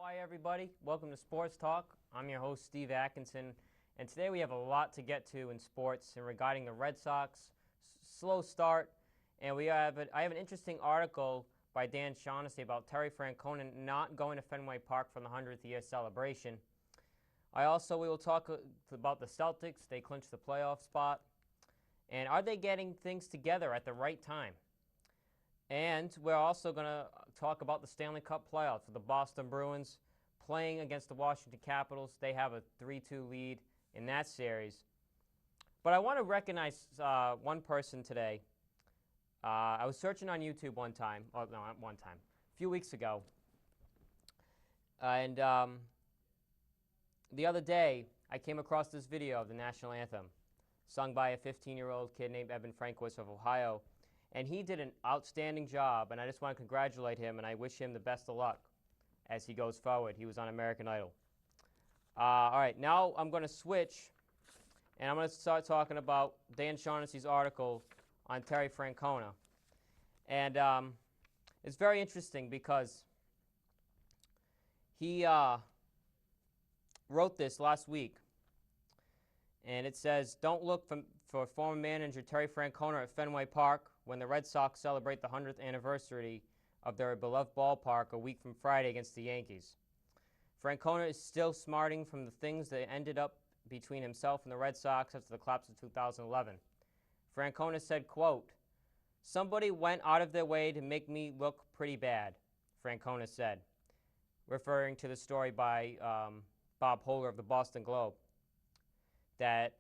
Hi everybody, welcome to Sports Talk. I'm your host Steve Atkinson, and today we have a lot to get to in sports and regarding the Red Sox slow start, and I have an interesting article by Dan Shaughnessy about Terry Francona not going to Fenway Park for the 100th year celebration. We will talk about the Celtics. They clinched the playoff spot, and are they getting things together at the right time? And we're also going to talk about the Stanley Cup playoffs with the Boston Bruins playing against the Washington Capitals. They have a 3-2 lead in that series. But I want to recognize one person today. I was searching on YouTube a few weeks ago. And the other day, I came across this video of the national anthem sung by a 15-year-old kid named Evan Frankwitz of Ohio. And he did an outstanding job, and I just want to congratulate him, and I wish him the best of luck as he goes forward. He was on American Idol. All right, now I'm going to switch, and I'm going to start talking about Dan Shaughnessy's article on Terry Francona. And it's very interesting because he wrote this last week, and it says, "Don't look for former manager Terry Francona at Fenway Park when the Red Sox celebrate the 100th anniversary of their beloved ballpark a week from Friday against the Yankees. Francona is still smarting from the things that ended up between himself and the Red Sox after the collapse of 2011. Francona said, quote, 'Somebody went out of their way to make me look pretty bad,' Francona said," referring to the story by Bob Holler of the Boston Globe that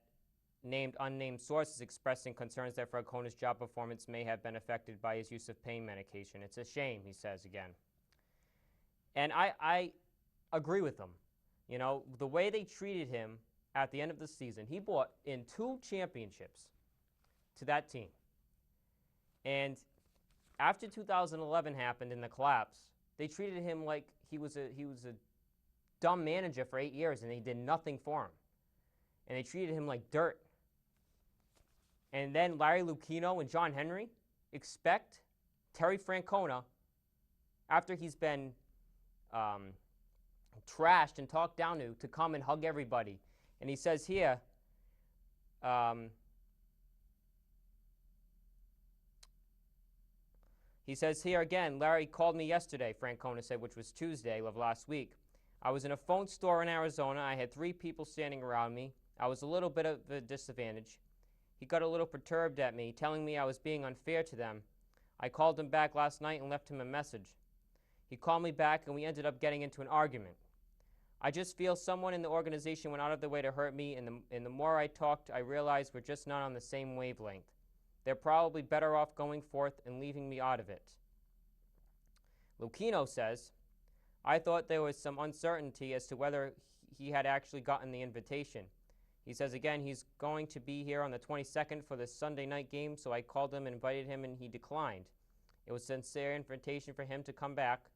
named unnamed sources expressing concerns that Francona's job performance may have been affected by his use of pain medication. It's a shame, he says again. And I agree with him. You know, the way they treated him at the end of the season, he brought in 2 championships to that team. And after 2011 happened in the collapse, they treated him like he was a dumb manager for 8 years and they did nothing for him. And they treated him like dirt. And then Larry Lucchino and John Henry expect Terry Francona, after he's been trashed and talked down to come and hug everybody. And he says here, again, "Larry called me yesterday," Francona said, which was Tuesday of last week. "I was in a phone store in Arizona. I had 3 people standing around me. I was a little bit of a disadvantage. He got a little perturbed at me, telling me I was being unfair to them. I called him back last night and left him a message. He called me back and we ended up getting into an argument. I just feel someone in the organization went out of their way to hurt me, and the more I talked, I realized we're just not on the same wavelength. They're probably better off going forth and leaving me out of it." Lucchino says, "I thought there was some uncertainty as to whether he had actually gotten the invitation. He says again he's going to be here on the 22nd for the Sunday night game, so I called him and invited him and he declined. It was a sincere invitation for him to come back.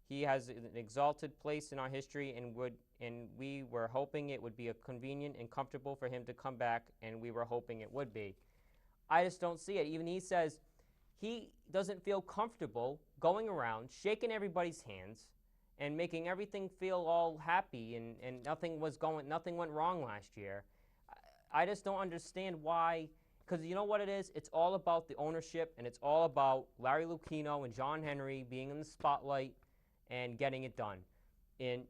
He has an exalted place in our history, and we were hoping it would be convenient and comfortable for him to come back, and we were hoping it would be." I just don't see it. Even he says he doesn't feel comfortable going around shaking everybody's hands and making everything feel all happy, and nothing went wrong last year. I just don't understand why, because you know what it is? It's all about the ownership, and it's all about Larry Lucchino and John Henry being in the spotlight and getting it done. And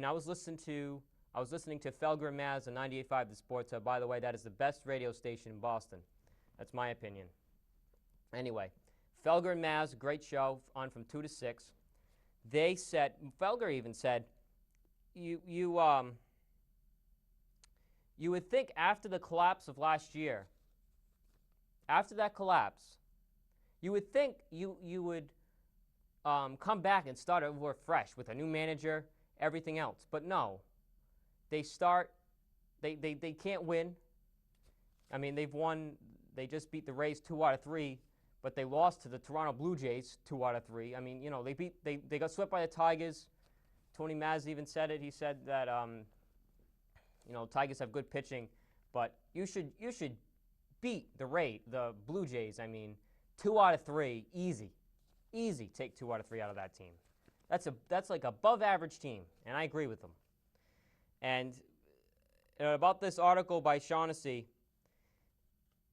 I was listening to Felger and Maz on 98.5 The Sports Hub. By the way, that is the best radio station in Boston. That's my opinion. Anyway, Felger and Maz, great show, on from 2 to 6. They said, Felger even said, you would think after the collapse of last year, after that collapse, you would think you would come back and start over fresh with a new manager, everything else. But no, they can't win. I mean, they just beat the Rays 2 out of 3, but they lost to the Toronto Blue Jays 2 out of 3. I mean, you know, they got swept by the Tigers. Tony Maz even said it. He said that you know, Tigers have good pitching, but you should beat the Blue Jays. I mean, 2 out of 3, easy. Take 2 out of 3 out of that team. That's like above average team, and I agree with them. And about this article by Shaughnessy,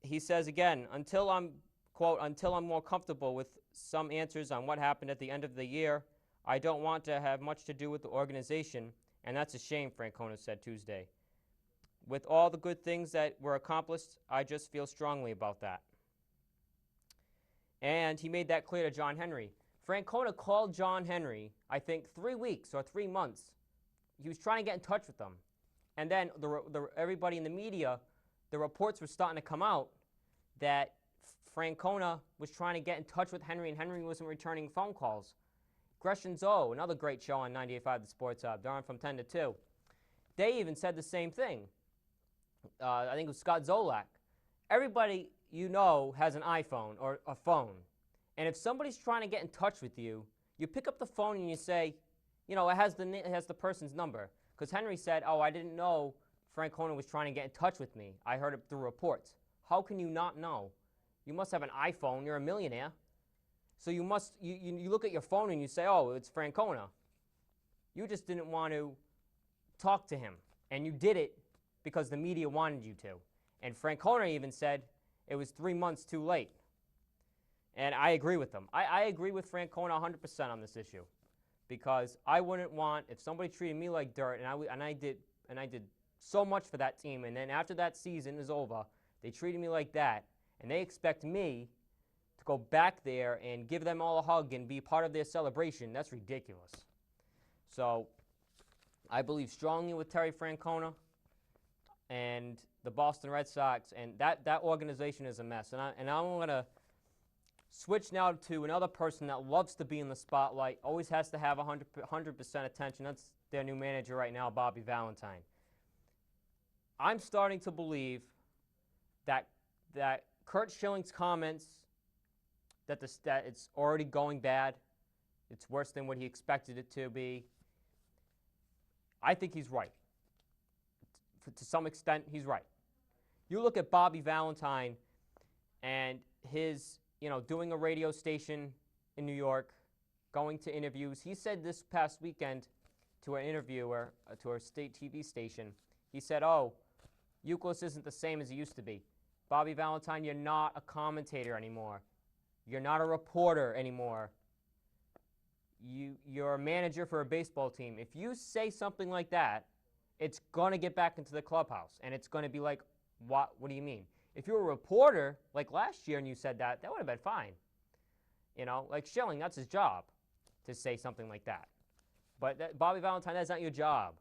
he says again, until I'm more comfortable with some answers on what happened at the end of the year, I don't want to have much to do with the organization, and that's a shame, Francona said Tuesday. With all the good things that were accomplished, I just feel strongly about that. And he made that clear to John Henry. Francona called John Henry, I think, 3 weeks or 3 months. He was trying to get in touch with them. And then everybody in the media, the reports were starting to come out that Francona was trying to get in touch with Henry, and Henry wasn't returning phone calls. Gresham Zoe, another great show on 98.5 The Sports Hub, they're on from 10 to 2. They even said the same thing. I think it was Scott Zolak. Everybody you know has an iPhone or a phone. And if somebody's trying to get in touch with you, you pick up the phone and you say, you know, it has the person's number. Because Henry said, oh, I didn't know Francona was trying to get in touch with me. I heard it through reports. How can you not know? You must have an iPhone. You're a millionaire. So you look at your phone and you say, oh, it's Francona. You just didn't want to talk to him. And you did it because the media wanted you to. And Francona even said it was 3 months too late. And I agree with them. I agree with Francona 100% on this issue. Because I wouldn't want, if somebody treated me like dirt, and I did so much for that team, and then after that season is over, they treated me like that, and they expect me to go back there and give them all a hug and be part of their celebration, that's ridiculous. So I believe strongly with Terry Francona and the Boston Red Sox, and that organization is a mess. And I'm going to switch now to another person that loves to be in the spotlight, always has to have 100% attention. That's their new manager right now, Bobby Valentine. I'm starting to believe that Curt Schilling's comments that it's already going bad, it's worse than what he expected it to be, I think he's right. To some extent, he's right. You look at Bobby Valentine and his, doing a radio station in New York, going to interviews. He said this past weekend to an interviewer, to a state TV station, he said, oh, Youkilis isn't the same as he used to be. Bobby Valentine, you're not a commentator anymore. You're not a reporter anymore. You're a manager for a baseball team. If you say something like that, it's going to get back into the clubhouse, and it's going to be like, what do you mean? If you're a reporter, like last year, and you said that would have been fine. Like Schilling, that's his job, to say something like that. But Bobby Valentine, that's not your job.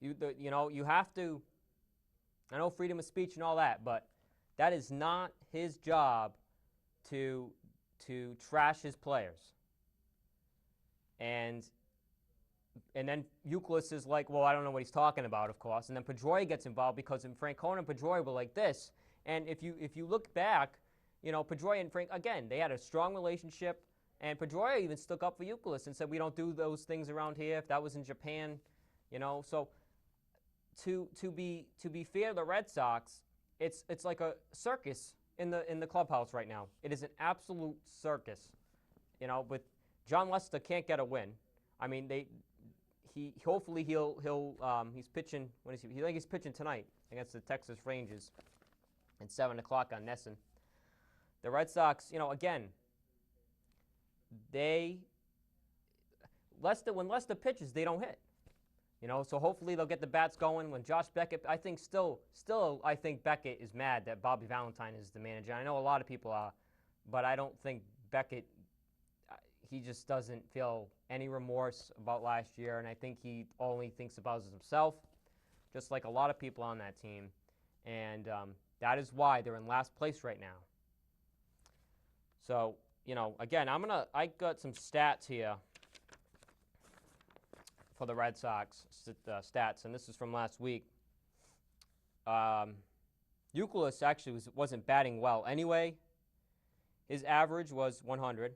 You have to, I know freedom of speech and all that, but that is not his job to trash his players. And then Youkilis is like, well, I don't know what he's talking about, of course. And then Pedroia gets involved because Francona and Pedroia were like this. And if you look back, Pedroia and Frank, again, they had a strong relationship. And Pedroia even stuck up for Youkilis and said, we don't do those things around here. If that was in Japan, So to be fair to the Red Sox, it's like a circus in the clubhouse right now. It is an absolute circus. With John Lester can't get a win. I mean, hopefully he's pitching. When is he? I think he's pitching tonight against the Texas Rangers at 7 o'clock on Nesson. The Red Sox, again, when Lester pitches, they don't hit. So hopefully they'll get the bats going. When Josh Beckett, I think still I think Beckett is mad that Bobby Valentine is the manager. I know a lot of people are, but I don't think Beckett, he just doesn't feel any remorse about last year, and I think he only thinks about himself, just like a lot of people on that team. And that is why they're in last place right now. So, again, I got some stats here for the Red Sox, stats, and this is from last week. Youkilis actually wasn't batting well anyway. His average was 100.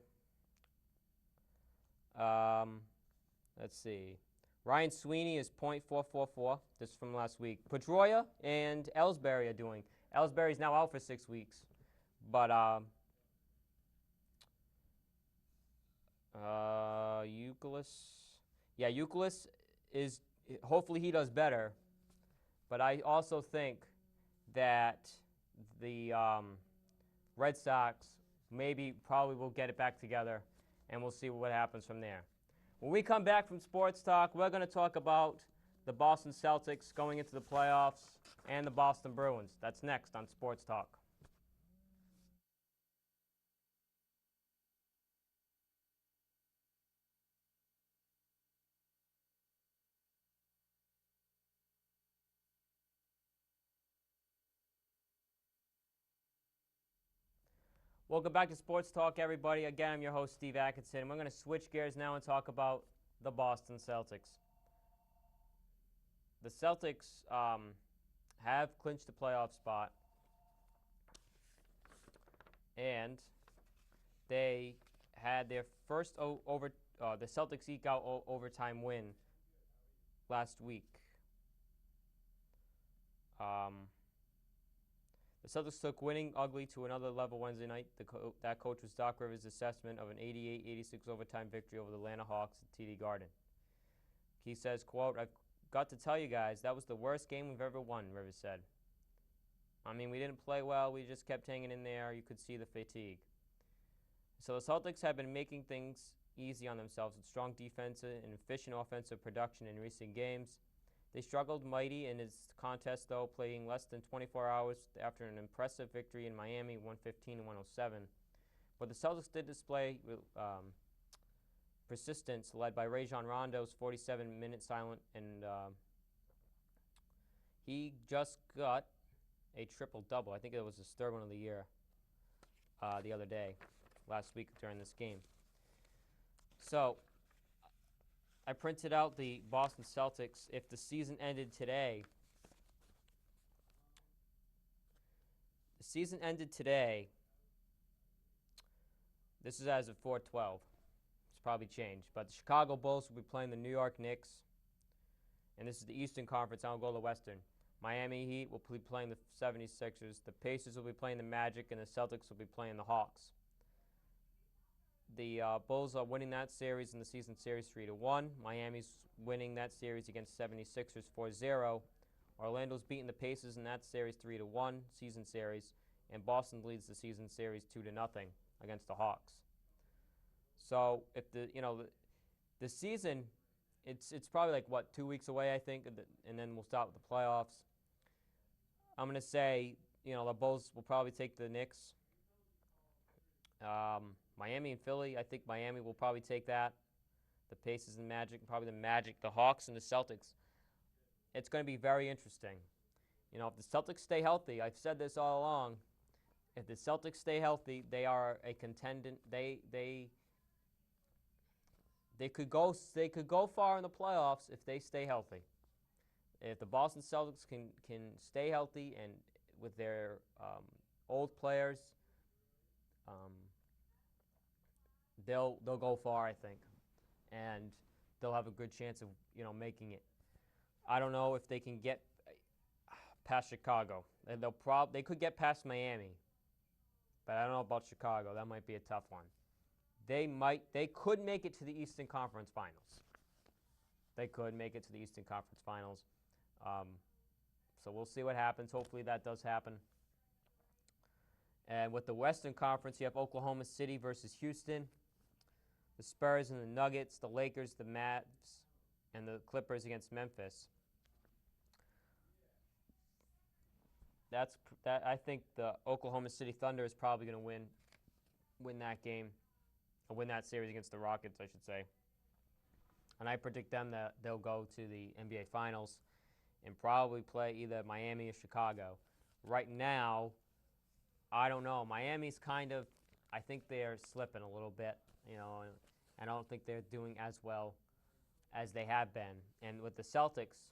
Let's see. Ryan Sweeney is .444. This is from last week. Pedroia and Ellsbury are doing. Ellsbury's now out for 6 weeks. But Euclid. Yeah, Euclid is. Hopefully, he does better. But I also think that the Red Sox probably will get it back together, and we'll see what happens from there. When we come back from Sports Talk, we're going to talk about the Boston Celtics going into the playoffs and the Boston Bruins. That's next on Sports Talk. Welcome back to Sports Talk, everybody. Again, I'm your host, Steve Atkinson. We're going to switch gears now and talk about the Boston Celtics. The Celtics have clinched the playoff spot, and they had their first the Celtics eke out overtime win last week. The Celtics took winning ugly to another level Wednesday night. That coach was Doc Rivers' assessment of an 88-86 overtime victory over the Atlanta Hawks at TD Garden. He says, quote, "I've got to tell you guys, that was the worst game we've ever won," Rivers said. I mean, we didn't play well. We just kept hanging in there. You could see the fatigue. So the Celtics have been making things easy on themselves with strong defense and efficient offensive production in recent games. They struggled mighty in this contest, though, playing less than 24 hours after an impressive victory in Miami, 115-107. But the Celtics did display persistence, led by Rajon Rondo's 47-minute silent, and he just got a triple-double. I think it was his third one of the year the other day, last week during this game. So I printed out the Boston Celtics. If the season ended today, this is as of 4/12. It's probably changed. But the Chicago Bulls will be playing the New York Knicks. And this is the Eastern Conference. I'll go to the Western. Miami Heat will be playing the 76ers. The Pacers will be playing the Magic, and the Celtics will be playing the Hawks. The Bulls are winning that series in the season series 3-1. Miami's winning that series against 76ers 4-0. Orlando's beating the Pacers in that series 3-1 season series, and Boston leads the season series 2-0 against the Hawks. So if the season, it's probably like 2 weeks away, I think, and then we'll start with the playoffs. I'm gonna say the Bulls will probably take the Knicks. Miami and Philly, I think Miami will probably take that. The Pacers and Magic, probably the Magic, the Hawks, and the Celtics. It's going to be very interesting. If the Celtics stay healthy, I've said this all along, if the Celtics stay healthy, they are a contendant. They could go far in the playoffs if they stay healthy. If the Boston Celtics can stay healthy and with their old players, they'll go far, I think, and they'll have a good chance of making it. I don't know if they can get past Chicago. They could get past Miami, but I don't know about Chicago. That might be a tough one. They could make it to the Eastern Conference Finals. They could make it to the Eastern Conference Finals. So we'll see what happens. Hopefully that does happen. And with the Western Conference, you have Oklahoma City versus Houston, the Spurs and the Nuggets, the Lakers, the Mavs, and the Clippers against Memphis. I think the Oklahoma City Thunder is probably going to win that game, or win that series against the Rockets, I should say. And I predict them that they'll go to the NBA Finals and probably play either Miami or Chicago. Right now, I don't know. Miami's I think they're slipping a little bit, I don't think they're doing as well as they have been. And with the Celtics,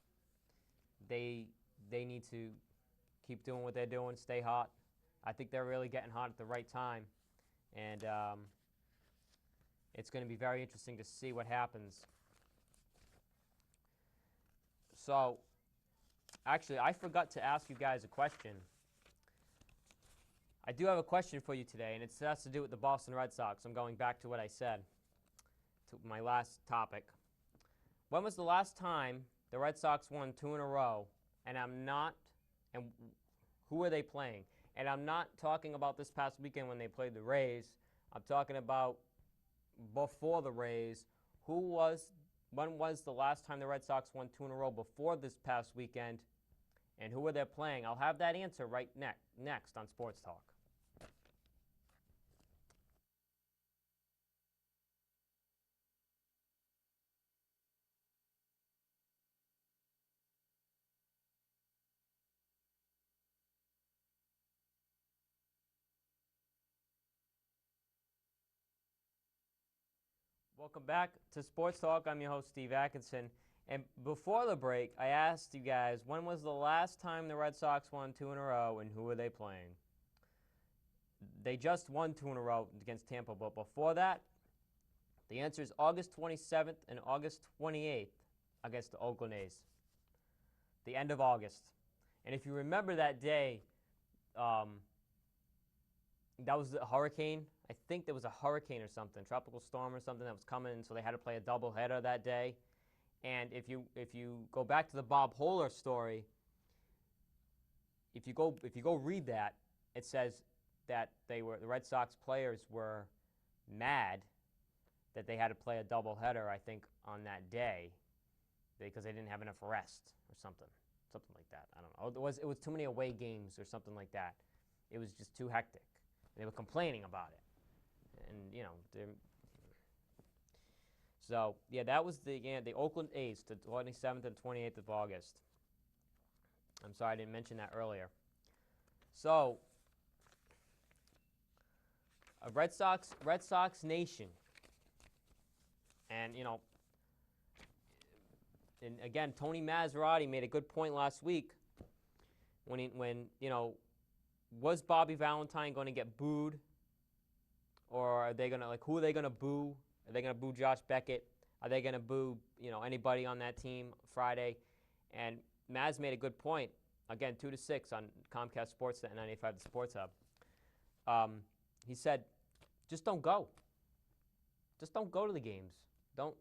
they need to keep doing what they're doing, stay hot. I think they're really getting hot at the right time. And it's going to be very interesting to see what happens. So, actually, I forgot to ask you guys a question. I do have a question for you today, and it has to do with the Boston Red Sox. I'm going back to what I said. to my last topic. When was the last time the Red Sox won 2 in a row? And who are they playing? And I'm not talking about this past weekend when they played the Rays. I'm talking about before the Rays. When was the last time the Red Sox won 2 in a row before this past weekend? And who are they playing? I'll have that answer right next on Sports Talk. Welcome back to Sports Talk. I'm your host, Steve Atkinson. And before the break, I asked you guys, when was the last time the Red Sox won 2 in a row, and who were they playing? They just won 2 in a row against Tampa, but before that, the answer is August 27th and August 28th against the Oakland A's. The end of August. And if you remember that day, that was a hurricane. I think there was a hurricane or something, tropical storm or something that was coming, so they had to play a doubleheader that day. And if you go back to the Bob Hohler story, if you go read that, it says that the Red Sox players were mad that they had to play a doubleheader, I think, on that day because they didn't have enough rest or something like that. I don't know. It was too many away games or something like that. It was just too hectic. They were complaining about it, and so yeah, that was the Oakland A's, the 27th and 28th of August. I'm sorry I didn't mention that earlier. So, Red Sox Nation, and and again, Tony Maserati made a good point last week when was Bobby Valentine going to get booed, or are they going to who are they going to boo? Are they going to boo Josh Beckett? Are they going to boo anybody on that team Friday? And Maz made a good point. Again, 2 to 6 on Comcast Sportsnet and 95 The Sports Hub. He said, just don't go. Just don't go to the games. Don't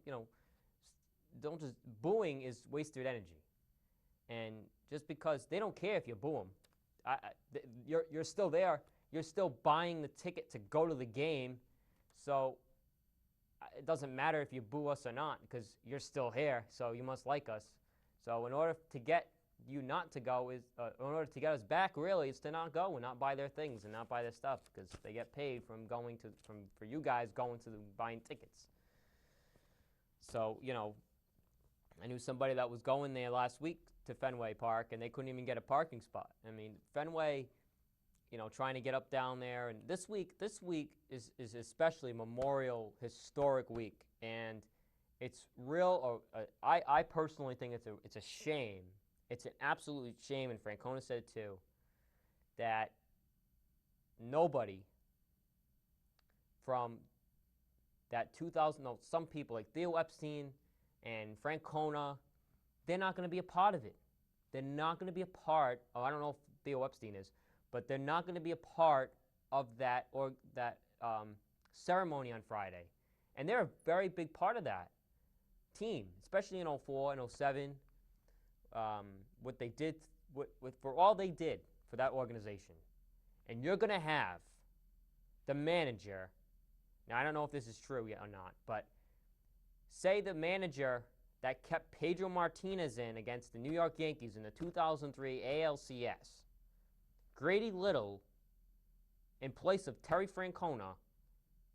just booing is wasted energy. And just because they don't care if you boo them, you're still there. You're still buying the ticket to go to the game. So it doesn't matter if you boo us or not because you're still here. So you must like us. So in order to get you not to go in order to get us back, really, is to not go and not buy their things and not buy their stuff because they get paid for you guys going to buying tickets. So I knew somebody that was going there last week to Fenway Park, and they couldn't even get a parking spot. I mean, Fenway, trying to get up down there. And this week is especially Memorial Historic Week, and it's real. I personally think it's a shame. It's an absolute shame, and Francona said it too, that nobody from that 2000, some people like Theo Epstein and Francona, they're not going to be a part of it. They're not going to be a part. I don't know if Theo Epstein is, but they're not going to be a part of that ceremony on Friday. And they're a very big part of that team, especially in 04 and 07. What they did, for all they did for that organization. And you're going to have the manager. Now, I don't know if this is true yet or not, but say the manager that kept Pedro Martinez in against the New York Yankees in the 2003 ALCS, Grady Little, in place of Terry Francona,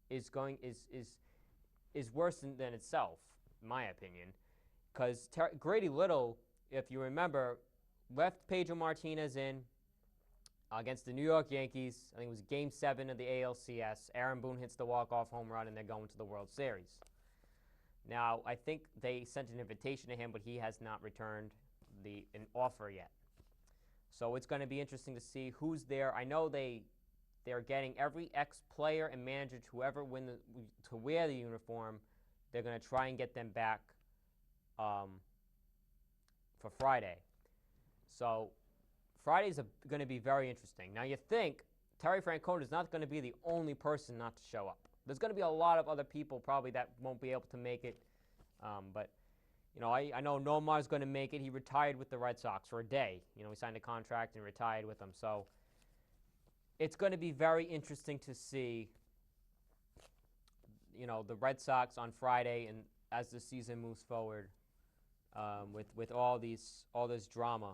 is worse than itself, in my opinion, because Grady Little, if you remember, left Pedro Martinez in against the New York Yankees. I think it was Game 7 of the ALCS. Aaron Boone hits the walk-off home run, and they're going to the World Series. Now, I think they sent an invitation to him, but he has not returned an offer yet. So it's going to be interesting to see who's there. I know they're getting every ex-player and manager to wear the uniform. They're going to try and get them back for Friday. So Friday's going to be very interesting. Now, you think Terry Francona is not going to be the only person not to show up. There's going to be a lot of other people probably that won't be able to make it. But, I know Nomar's going to make it. He retired with the Red Sox for a day. He signed a contract and retired with them. So it's going to be very interesting to see, the Red Sox on Friday and as the season moves forward with all this drama.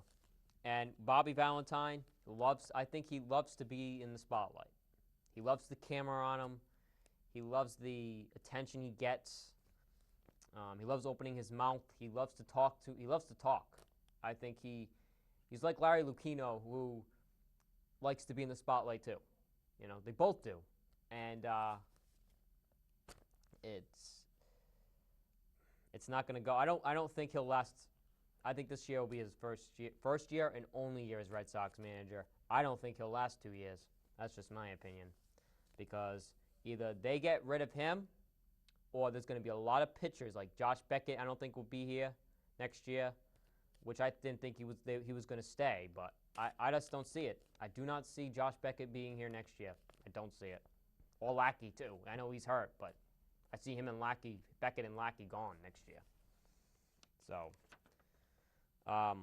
And Bobby Valentine I think he loves to be in the spotlight. He loves the camera on him. He loves the attention he gets. He loves opening his mouth. He loves to talk. I think he's like Larry Lucchino, who likes to be in the spotlight too. They both do, and it's not going to go. I don't think he'll last. I think this year will be his first year and only year as Red Sox manager. I don't think he'll last 2 years. That's just my opinion, because either they get rid of him, or there's going to be a lot of pitchers like Josh Beckett. I don't think will be here next year, which I didn't think he was going to stay, but I just don't see it. I do not see Josh Beckett being here next year. I don't see it. Or Lackey too. I know he's hurt, but I see him and Beckett and Lackey gone next year. So, what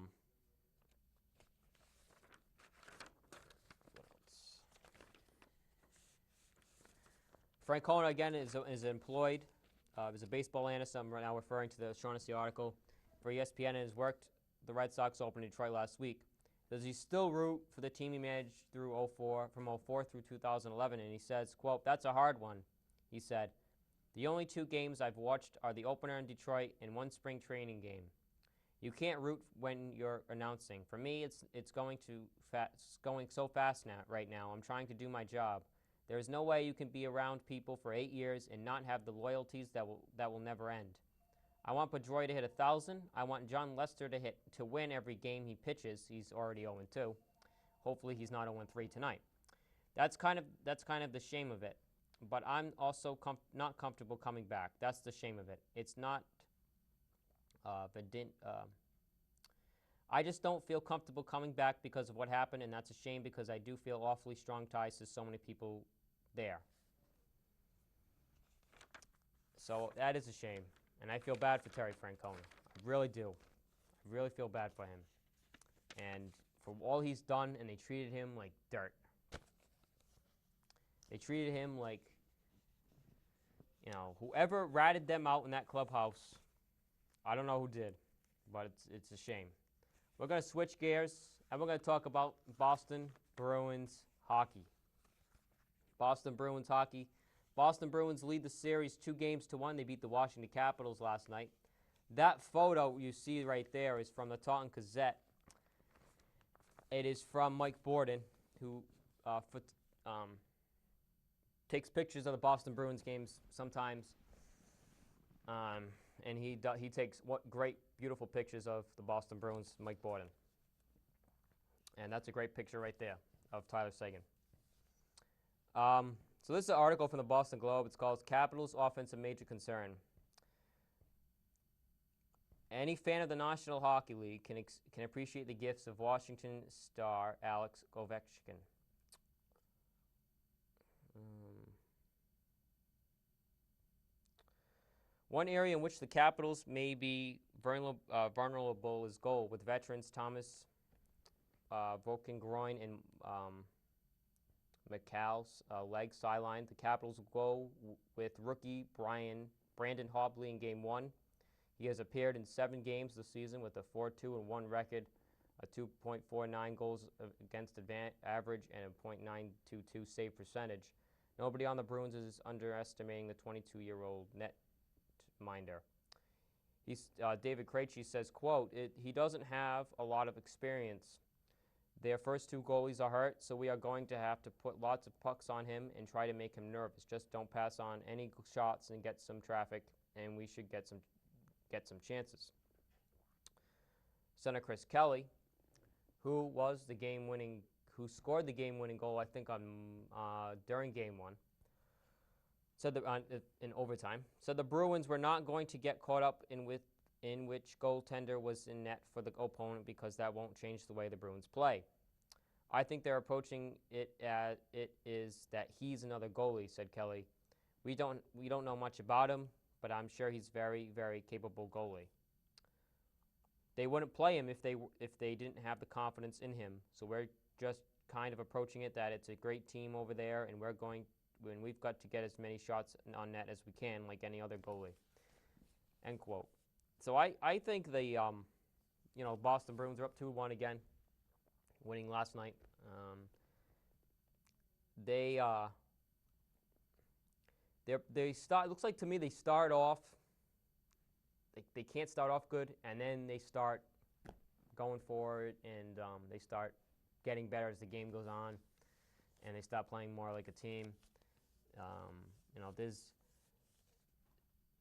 else? Francona again is employed. Is a baseball analyst. I'm right now referring to the Shaughnessy article for ESPN, and has worked the Red Sox open in Detroit last week. Does he still root for the team he managed from 04 through 2011? And he says, quote, "That's a hard one," he said. "The only 2 games I've watched are the opener in Detroit and 1 spring training game. You can't root when you're announcing. For me, it's going so fast right now. I'm trying to do my job. There is no way you can be around people for 8 years and not have the loyalties that will never end. I want Pedroia to hit 1,000. I want John Lester to win every game he pitches. He's already 0-2. Hopefully he's not 0-3 tonight. That's kind of the shame of it. But I'm also not comfortable coming back. That's the shame of it. It's not. I just don't feel comfortable coming back because of what happened, and that's a shame because I do feel awfully strong ties to so many people there. So that is a shame, and I feel bad for Terry Francona. I really do. I really feel bad for him. And for all he's done, and they treated him like dirt. They treated him like, whoever ratted them out in that clubhouse, I don't know who did, but it's a shame. We're going to switch gears, and we're going to talk about Boston Bruins hockey. Boston Bruins hockey. Boston Bruins lead the series 2-1. They beat the Washington Capitals last night. That photo you see right there is from the Taunton Gazette. It is from Mike Borden, who takes pictures of the Boston Bruins games sometimes. And he takes great, beautiful pictures of the Boston Bruins, Mike Borden. And that's a great picture right there of Tyler Seguin. So this is an article from the Boston Globe. It's called "Capitals Offense a Major Concern." Any fan of the National Hockey League can appreciate the gifts of Washington star Alex Ovechkin. One area in which the Capitals may be vulnerable is goal, with veterans Thomas Vokin groin and McCall's leg sidelined. The Capitals will go with rookie Brandon Hobley in Game 1. He has appeared in 7 games this season with a 4-2-1 record, a 2.49 goals against average, and a .922 save percentage. Nobody on the Bruins is underestimating the 22-year-old netminder. David Krejci says, quote, "He doesn't have a lot of experience. Their first 2 goalies are hurt, so we are going to have to put lots of pucks on him and try to make him nervous. Just don't pass on any shots and get some traffic, and we should get some chances." Center Chris Kelly, who scored the game-winning goal, I think, during Game 1, said in overtime, said the Bruins were not going to get caught up in which goaltender was in net for the opponent because that won't change the way the Bruins play. "I think they're approaching it as it is that he's another goalie," said Kelly. we don't know much about him, but I'm sure he's very, very capable goalie. They wouldn't play him if they didn't have the confidence in him. So we're just kind of approaching it that it's a great team over there, and we've got to get as many shots on net as we can, like any other goalie. End quote. So I think the Boston Bruins are up 2-1 again, winning last night. They start. Looks like to me they start off. They can't start off good, and then they start going for it, and they start getting better as the game goes on, and they start playing more like a team.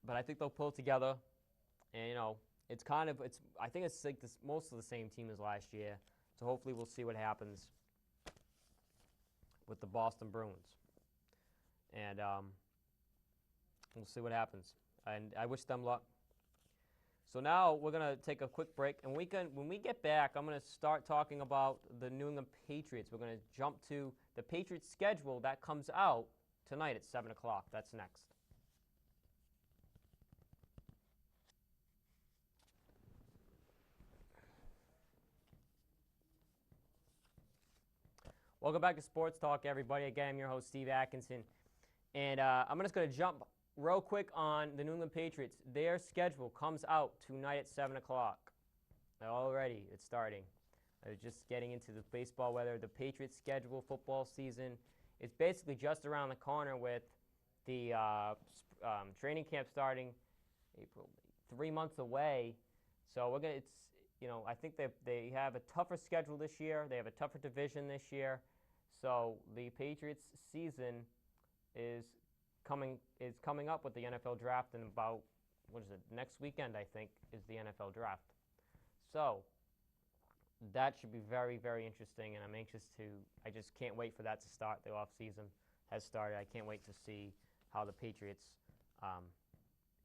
But I think they'll pull it together, and I think it's like most of the same team as last year. So hopefully we'll see what happens with the Boston Bruins, and we'll see what happens. And I wish them luck. So now we're going to take a quick break, and when we get back, I'm going to start talking about the New England Patriots. We're going to jump to the Patriots schedule that comes out tonight at 7 o'clock. That's next. Welcome back to Sports Talk, everybody. Again, I'm your host, Steve Atkinson. And I'm just going to jump real quick on the New England Patriots. Their schedule comes out tonight at 7 o'clock. Already, it's starting. I was just getting into the baseball weather. The Patriots schedule, football season, it's basically just around the corner with the training camp starting April, 3 months away. So I think they have a tougher schedule this year. They have a tougher division this year. So the Patriots season is coming up with the NFL draft in about, next weekend, I think, is the NFL draft. So that should be very, very interesting, and I just can't wait for that to start. The off season has started. I can't wait to see how the Patriots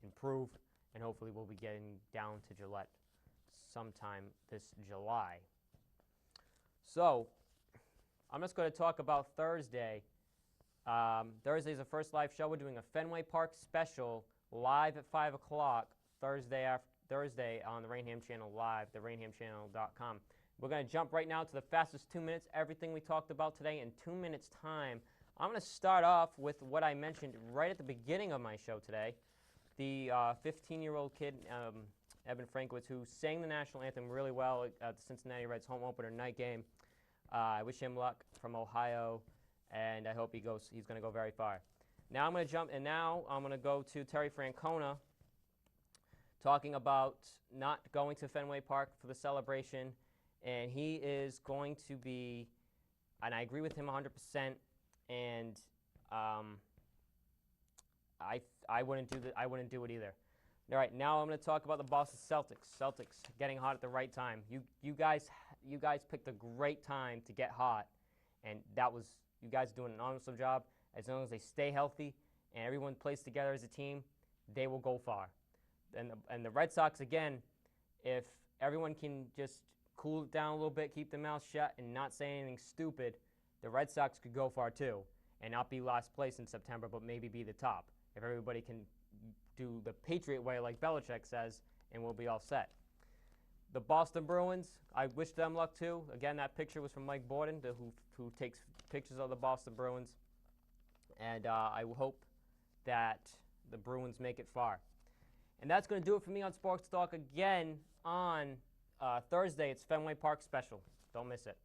improve, and hopefully we'll be getting down to Gillette sometime this July. So I'm just going to talk about Thursday. Thursday is the first live show. We're doing a Fenway Park special live at 5 o'clock Thursday on the Raynham channel live, the raynhamchannel.com. We're going to jump right now to the fastest 2 minutes, everything we talked about today in 2 minutes time. I'm going to start off with what I mentioned right at the beginning of my show today. The 15-year-old kid, Evan Frankowitz, who sang the national anthem really well at the Cincinnati Reds home opener night game. I wish him luck, from Ohio, and I hope he's going to go very far. Now I'm going to go to Terry Francona, talking about not going to Fenway Park for the celebration, and he is going to be, and I agree with him 100%, and I wouldn't do it either. All right, now I'm going to talk about the Boston Celtics. Celtics getting hot at the right time. You guys picked a great time to get hot, and that was you guys doing an awesome job. As long as they stay healthy and everyone plays together as a team, they will go far. And the Red Sox, again, if everyone can just cool it down a little bit, keep their mouth shut, and not say anything stupid, the Red Sox could go far too, and not be last place in September, but maybe be the top. If everybody can do the Patriot way like Belichick says, and we'll be all set. The Boston Bruins, I wish them luck too. Again, that picture was from Mike Borden, who takes pictures of the Boston Bruins. And I hope that the Bruins make it far. And that's going to do it for me on Sports Talk. Again, on Thursday, it's Fenway Park Special. Don't miss it.